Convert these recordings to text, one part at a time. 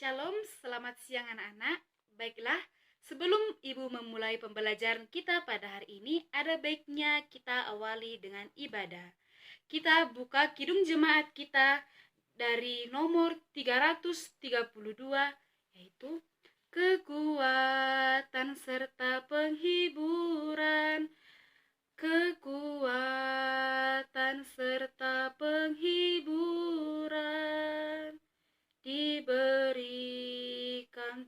Shalom, selamat siang anak-anak. Baiklah, sebelum Ibu memulai pembelajaran kita pada hari ini, ada baiknya kita awali dengan ibadah. Kita buka kidung jemaat kita dari nomor 332, yaitu kekuatan serta penghiburan. Kekuatan serta penghiburan diberikan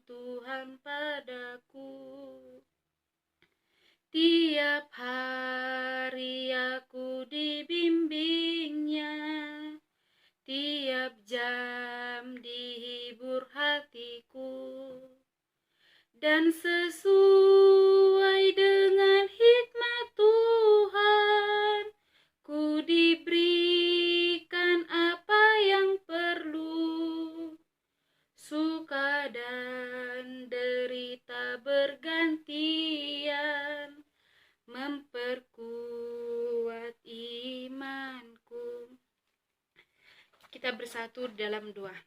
Tuhan padaku. Tiap hari aku dibimbingnya, tiap jam dihibur hatiku, dan sesuai dengan hikmat Tuhan, ku diberikan apa yang perlu. Suka dan derita bergantian memperkuat imanku. Kita bersatu dalam doa.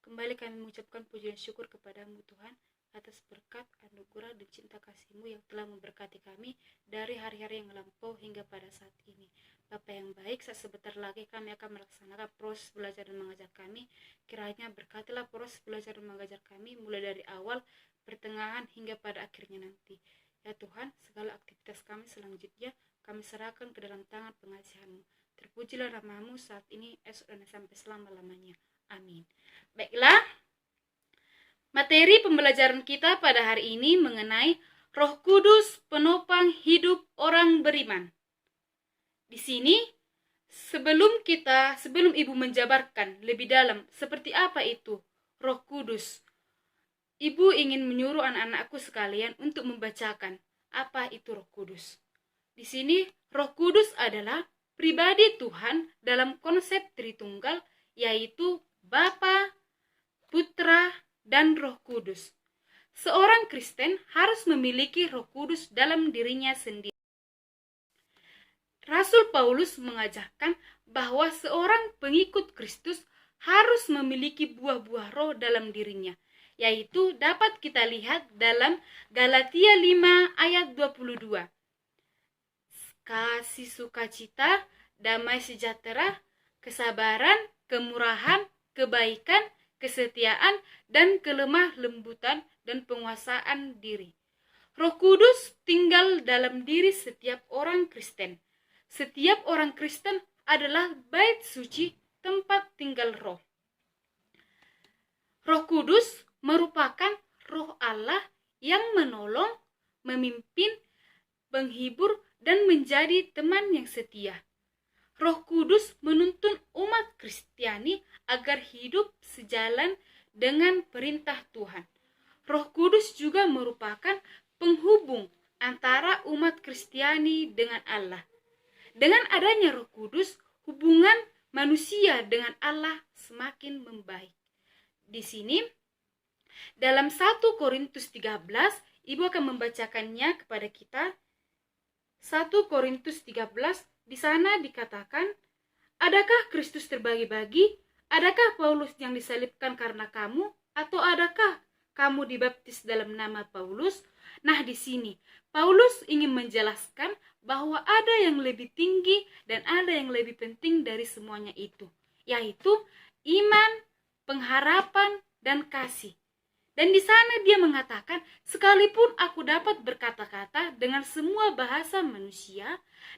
Kembali kami mengucapkan puji dan syukur kepadamu Tuhan atas berkat, anugerah, dan cinta kasih-Mu yang telah memberkati kami dari hari-hari yang lampau hingga pada saat ini. Bapa yang baik, saat sebentar lagi kami akan melaksanakan proses belajar dan mengajar kami. Kiranya berkatilah proses belajar dan mengajar kami mulai dari awal, pertengahan, hingga pada akhirnya nanti. Ya Tuhan, segala aktivitas kami selanjutnya kami serahkan ke dalam tangan pengasihan-Mu. Terpujilah nama-Mu saat ini, esok dan sampai selama-lamanya. Amin. Baiklah, materi pembelajaran kita pada hari ini mengenai Roh Kudus penopang hidup orang beriman. Di sini, sebelum Ibu menjabarkan lebih dalam seperti apa itu Roh Kudus, Ibu ingin menyuruh anak-anakku sekalian untuk membacakan apa itu Roh Kudus. Di sini, Roh Kudus adalah pribadi Tuhan dalam konsep Tritunggal, yaitu Bapa, Putra, dan Roh Kudus. Seorang Kristen harus memiliki Roh Kudus dalam dirinya sendiri. Rasul Paulus mengajarkan bahwa seorang pengikut Kristus harus memiliki buah-buah roh dalam dirinya, yaitu dapat kita lihat dalam Galatia 5 ayat 22. Kasih sukacita, damai sejahtera, kesabaran, kemurahan, kebaikan, kesetiaan, dan kelemah lembutan dan penguasaan diri. Roh Kudus tinggal dalam diri setiap orang Kristen. Setiap orang Kristen adalah bait suci, tempat tinggal roh. Roh Kudus merupakan roh Allah yang menolong, memimpin, menghibur, dan menjadi teman yang setia. Roh Kudus menuntun umat Kristiani agar hidup sejalan dengan perintah Tuhan. Roh Kudus juga merupakan penghubung antara umat Kristiani dengan Allah. Dengan adanya Roh Kudus, hubungan manusia dengan Allah semakin membaik. Di sini, dalam 1 Korintus 13, Ibu akan membacakannya kepada kita. 1 Korintus 13, di sana dikatakan, adakah Kristus terbagi-bagi? Adakah Paulus yang disalibkan karena kamu? Atau adakah kamu dibaptis dalam nama Paulus? Nah, di sini Paulus ingin menjelaskan bahwa ada yang lebih tinggi dan ada yang lebih penting dari semuanya itu, yaitu iman, pengharapan, dan kasih. Dan di sana dia mengatakan, sekalipun aku dapat berkata-kata dengan semua bahasa manusia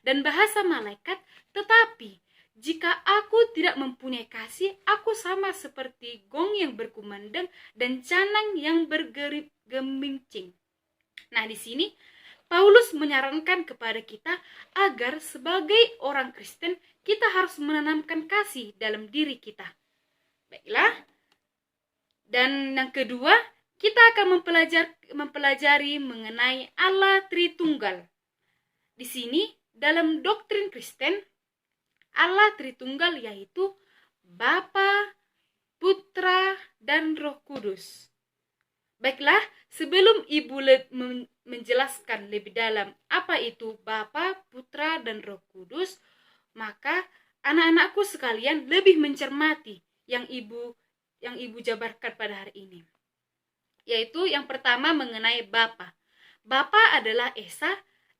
dan bahasa malaikat, tetapi jika aku tidak mempunyai kasih, aku sama seperti gong yang berkumandang dan canang yang bergemincing. Nah, di sini Paulus menyarankan kepada kita agar sebagai orang Kristen kita harus menanamkan kasih dalam diri kita. Baiklah. Dan yang kedua, kita akan mempelajari mengenai Allah Tritunggal. Di sini dalam doktrin Kristen, Allah Tritunggal yaitu Bapa, Putra, dan Roh Kudus. Baiklah, sebelum Ibu menjelaskan lebih dalam apa itu Bapa, Putra, dan Roh Kudus, maka anak-anakku sekalian lebih mencermati yang Ibu yang Ibu jabarkan pada hari ini. Yaitu yang pertama mengenai Bapa. Bapa adalah Esa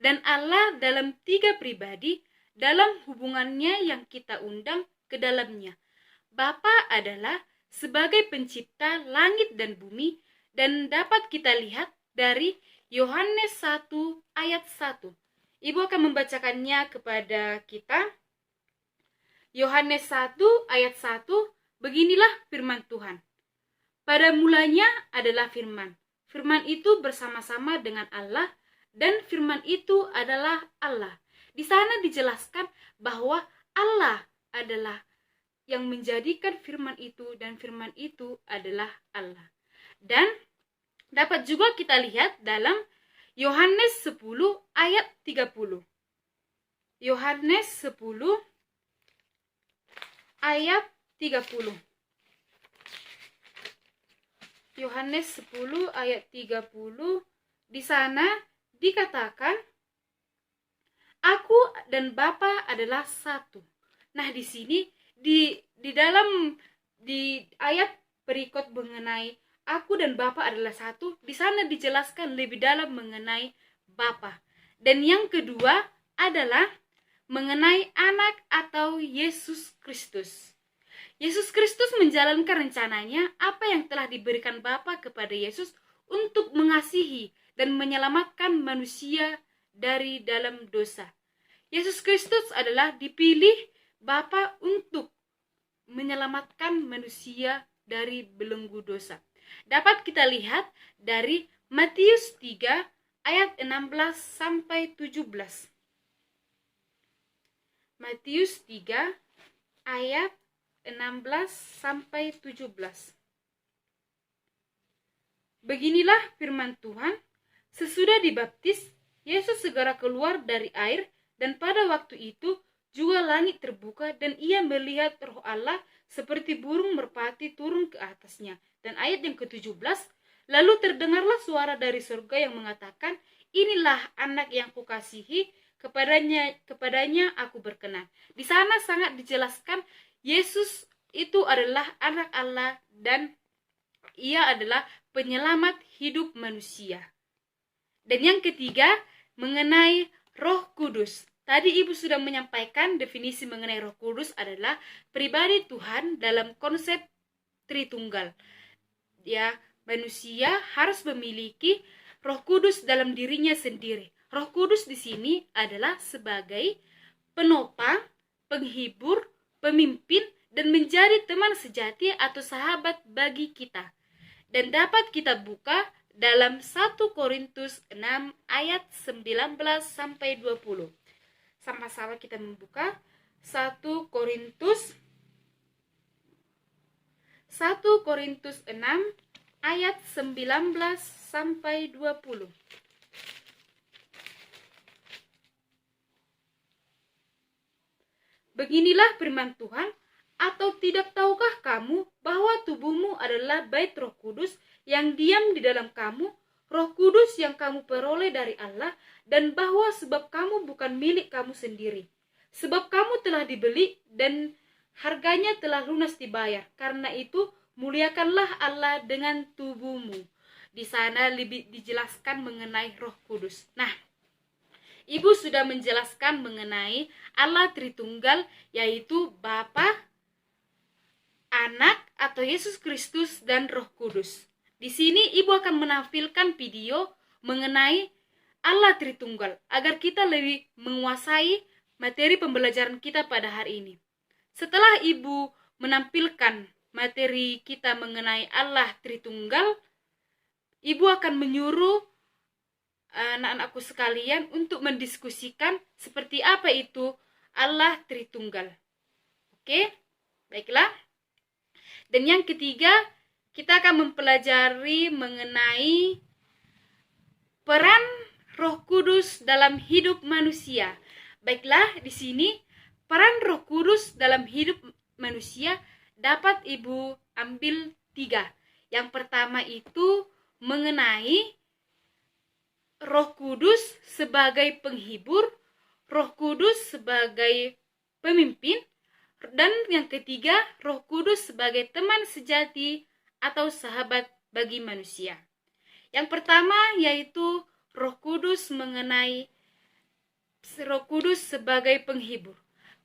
dan Allah dalam 3 pribadi dalam hubungannya yang kita undang ke dalamnya. Bapa adalah sebagai pencipta langit dan bumi dan dapat kita lihat dari Yohanes 1 ayat 1. Ibu akan membacakannya kepada kita. Yohanes 1 ayat 1, beginilah firman Tuhan. Pada mulanya adalah firman. Firman itu bersama-sama dengan Allah dan firman itu adalah Allah. Di sana dijelaskan bahwa Allah adalah yang menjadikan firman itu dan firman itu adalah Allah. Dan dapat juga kita lihat dalam Yohanes 10 ayat 30. Yohanes 10 ayat 30. Yohanes 10 ayat 30, di sana dikatakan, Aku dan Bapa adalah satu. Nah, di sini di ayat berikut mengenai aku dan Bapa adalah satu, di sana dijelaskan lebih dalam mengenai Bapa. Dan yang kedua adalah mengenai anak atau Yesus Kristus. Yesus Kristus menjalankan rencananya apa yang telah diberikan Bapa kepada Yesus untuk mengasihi dan menyelamatkan manusia dari dalam dosa. Yesus Kristus adalah dipilih Bapa untuk menyelamatkan manusia dari belenggu dosa. Dapat kita lihat dari Matius 3 ayat 16 sampai 17. Matius 3 ayat 16 sampai 17. Beginilah firman Tuhan, sesudah dibaptis, Yesus segera keluar dari air dan pada waktu itu juga langit terbuka dan ia melihat Roh Allah seperti burung merpati turun ke atasnya. Dan ayat yang ke-17, lalu terdengarlah suara dari surga yang mengatakan, inilah anak yang kukasihi, kepadanya aku berkenan. Di sana sangat dijelaskan Yesus itu adalah anak Allah dan ia adalah penyelamat hidup manusia. Dan yang ketiga, mengenai Roh Kudus. Tadi Ibu sudah menyampaikan definisi mengenai Roh Kudus adalah pribadi Tuhan dalam konsep Tritunggal. Ya, manusia harus memiliki Roh Kudus dalam dirinya sendiri. Roh Kudus di sini adalah sebagai penopang, penghibur, pemimpin, dan menjadi teman sejati atau sahabat bagi kita. Dan dapat kita buka dalam 1 Korintus 6 ayat 19 sampai 20. Sama-sama kita membuka 1 Korintus 6 ayat 19 sampai 20. Beginilah firman Tuhan, atau tidak tahukah kamu bahwa tubuhmu adalah bait Roh Kudus yang diam di dalam kamu, Roh Kudus yang kamu peroleh dari Allah, dan bahwa sebab kamu bukan milik kamu sendiri. Sebab kamu telah dibeli dan harganya telah lunas dibayar. Karena itu muliakanlah Allah dengan tubuhmu. Di sana lebih dijelaskan mengenai Roh Kudus. Nah, Ibu sudah menjelaskan mengenai Allah Tritunggal, yaitu Bapa, Anak atau Yesus Kristus, dan Roh Kudus. Di sini Ibu akan menampilkan video mengenai Allah Tritunggal agar kita lebih menguasai materi pembelajaran kita pada hari ini. Setelah Ibu menampilkan materi kita mengenai Allah Tritunggal, Ibu akan menyuruh anak-anakku sekalian untuk mendiskusikan seperti apa itu Allah Tritunggal. Oke, baiklah. Dan yang ketiga, kita akan mempelajari mengenai peran Roh Kudus dalam hidup manusia. Baiklah, di sini peran Roh Kudus dalam hidup manusia dapat Ibu ambil 3. Yang pertama itu mengenai Roh Kudus sebagai penghibur, Roh Kudus sebagai pemimpin, Dan yang ketiga, Roh Kudus sebagai teman sejati atau sahabat bagi manusia. Yang pertama yaitu Roh Kudus sebagai penghibur.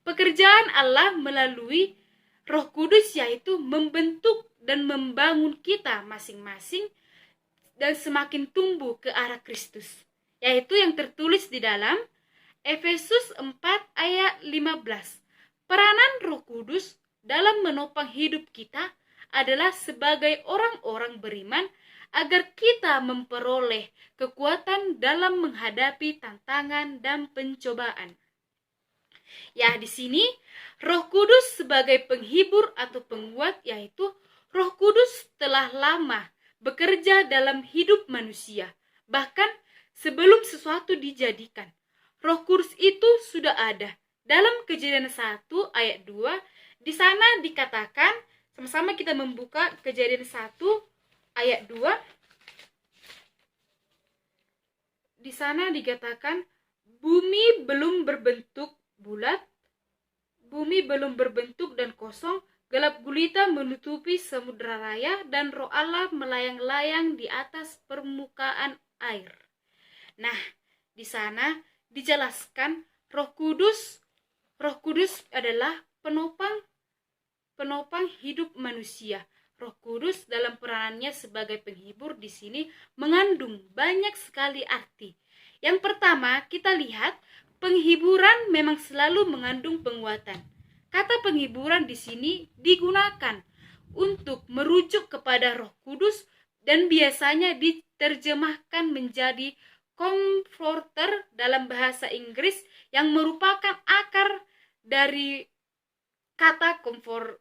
Pekerjaan Allah melalui Roh Kudus yaitu membentuk dan membangun kita masing-masing dan semakin tumbuh ke arah Kristus. Yaitu yang tertulis di dalam Efesus 4 ayat 15. Peranan Roh Kudus dalam menopang hidup kita adalah sebagai orang-orang beriman agar kita memperoleh kekuatan dalam menghadapi tantangan dan pencobaan. Ya, di sini Roh Kudus sebagai penghibur atau penguat, yaitu Roh Kudus telah lama bekerja dalam hidup manusia. Bahkan sebelum sesuatu dijadikan, Roh Kudus itu sudah ada. Dalam Kejadian 1 ayat 2, di sana dikatakan, sama-sama kita membuka Kejadian 1 ayat 2. Di sana dikatakan, bumi belum berbentuk bulat, bumi belum berbentuk dan kosong, gelap gulita menutupi samudera raya, dan Roh Allah melayang-layang di atas permukaan air. Nah, di sana dijelaskan Roh Kudus adalah penopang hidup manusia. Roh Kudus dalam peranannya sebagai penghibur di sini mengandung banyak sekali arti. Yang pertama, kita lihat penghiburan memang selalu mengandung penguatan. Kata penghiburan di sini digunakan untuk merujuk kepada Roh Kudus dan biasanya diterjemahkan menjadi comforter dalam bahasa Inggris, yang merupakan akar dari kata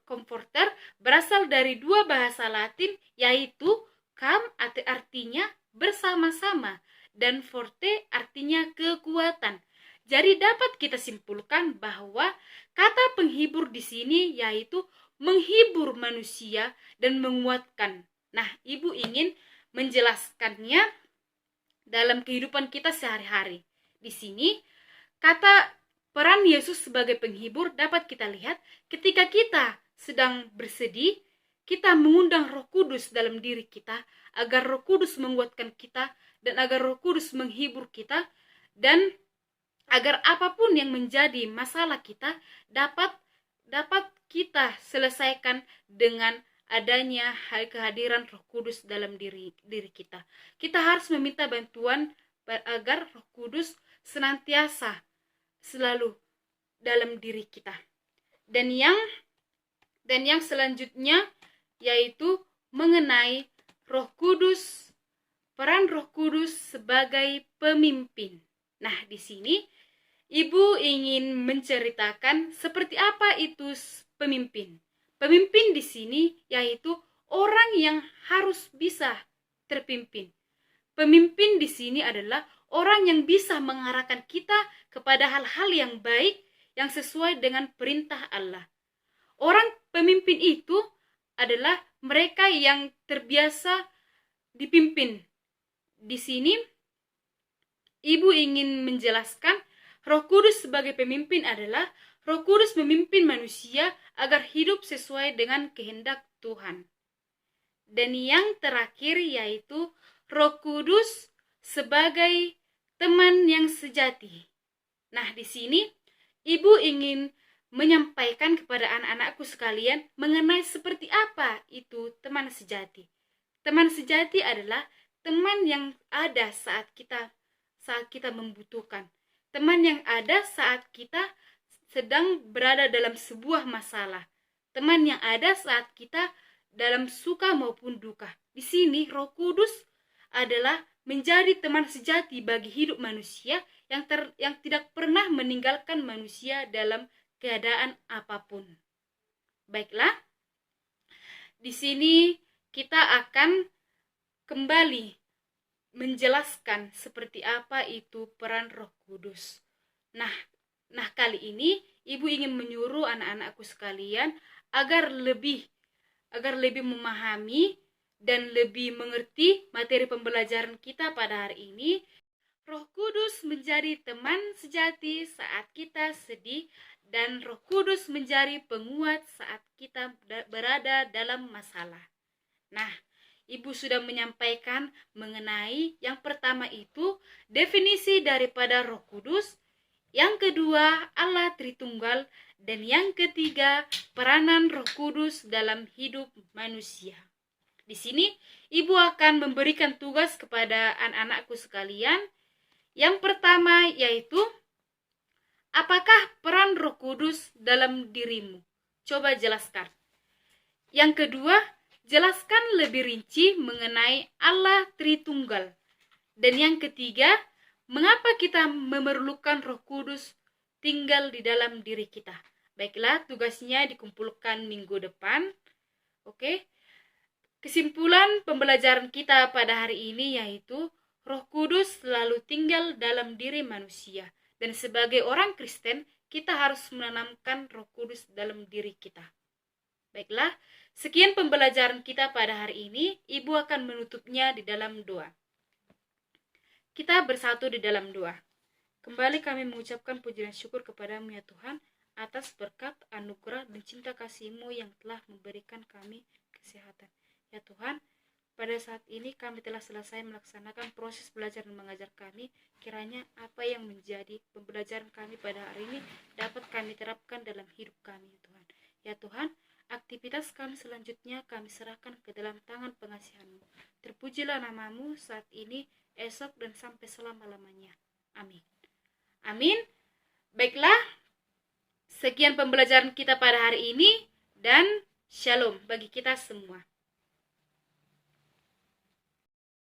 comforter, berasal dari dua bahasa Latin, yaitu artinya bersama-sama dan forte artinya kekuatan. Jadi dapat kita simpulkan bahwa kata penghibur di sini yaitu menghibur manusia dan menguatkan. Nah, Ibu ingin menjelaskannya dalam kehidupan kita sehari-hari. Di sini kata peran Yesus sebagai penghibur dapat kita lihat ketika kita sedang bersedih, kita mengundang Roh Kudus dalam diri kita agar Roh Kudus menguatkan kita dan agar Roh Kudus menghibur kita, dan agar apapun yang menjadi masalah kita dapat kita selesaikan dengan adanya kehadiran Roh Kudus dalam diri kita. Kita harus meminta bantuan agar Roh Kudus senantiasa selalu dalam diri kita. Dan yang selanjutnya yaitu mengenai Roh Kudus, peran Roh Kudus sebagai pemimpin. Nah, di sini Ibu ingin menceritakan seperti apa itu pemimpin. Pemimpin di sini yaitu orang yang harus bisa terpimpin. Pemimpin di sini adalah orang yang bisa mengarahkan kita kepada hal-hal yang baik yang sesuai dengan perintah Allah. Orang pemimpin itu adalah mereka yang terbiasa dipimpin. Di sini Ibu ingin menjelaskan Roh Kudus sebagai pemimpin adalah Roh Kudus memimpin manusia agar hidup sesuai dengan kehendak Tuhan. Dan yang terakhir yaitu Roh Kudus sebagai teman yang sejati. Nah, di sini Ibu ingin menyampaikan kepada anak-anakku sekalian mengenai seperti apa itu teman sejati. Teman sejati adalah teman yang ada saat kita membutuhkan. Teman yang ada saat kita sedang berada dalam sebuah masalah. Teman yang ada saat kita dalam suka maupun duka. Di sini Roh Kudus adalah menjadi teman sejati bagi hidup manusia yang tidak pernah meninggalkan manusia dalam keadaan apapun. Baiklah, di sini kita akan kembali menjelaskan seperti apa itu peran Roh Kudus. Nah kali ini Ibu ingin menyuruh anak-anakku sekalian agar lebih memahami dan lebih mengerti materi pembelajaran kita pada hari ini. Roh Kudus menjadi teman sejati saat kita sedih dan Roh Kudus menjadi penguat saat kita berada dalam masalah. Nah, Ibu sudah menyampaikan mengenai yang pertama itu definisi daripada Roh Kudus, yang kedua Allah Tritunggal, dan yang ketiga peranan Roh Kudus dalam hidup manusia. Di sini Ibu akan memberikan tugas kepada anak-anakku sekalian. Yang pertama yaitu, apakah peran Roh Kudus dalam dirimu? Coba jelaskan. Yang kedua, jelaskan lebih rinci mengenai Allah Tritunggal. Dan yang ketiga, mengapa kita memerlukan Roh Kudus tinggal di dalam diri kita? Baiklah, tugasnya dikumpulkan minggu depan. Oke. Kesimpulan pembelajaran kita pada hari ini yaitu Roh Kudus selalu tinggal dalam diri manusia. Dan sebagai orang Kristen, kita harus menanamkan Roh Kudus dalam diri kita. Baiklah, sekian pembelajaran kita pada hari ini. Ibu akan menutupnya di dalam doa. Kita bersatu di dalam doa. Kembali kami mengucapkan puji dan syukur kepadamu ya Tuhan, atas berkat, anugerah, dan cinta kasih-Mu yang telah memberikan kami kesehatan. Ya Tuhan, pada saat ini kami telah selesai melaksanakan proses belajar dan mengajar kami. Kiranya apa yang menjadi pembelajaran kami pada hari ini dapat kami terapkan dalam hidup kami, ya Tuhan. Ya Tuhan, aktivitas kami selanjutnya kami serahkan ke dalam tangan pengasihan-Mu. Terpujilah nama-Mu saat ini, esok, dan sampai selama-lamanya. Amin. Amin. Baiklah, sekian pembelajaran kita pada hari ini, dan shalom bagi kita semua.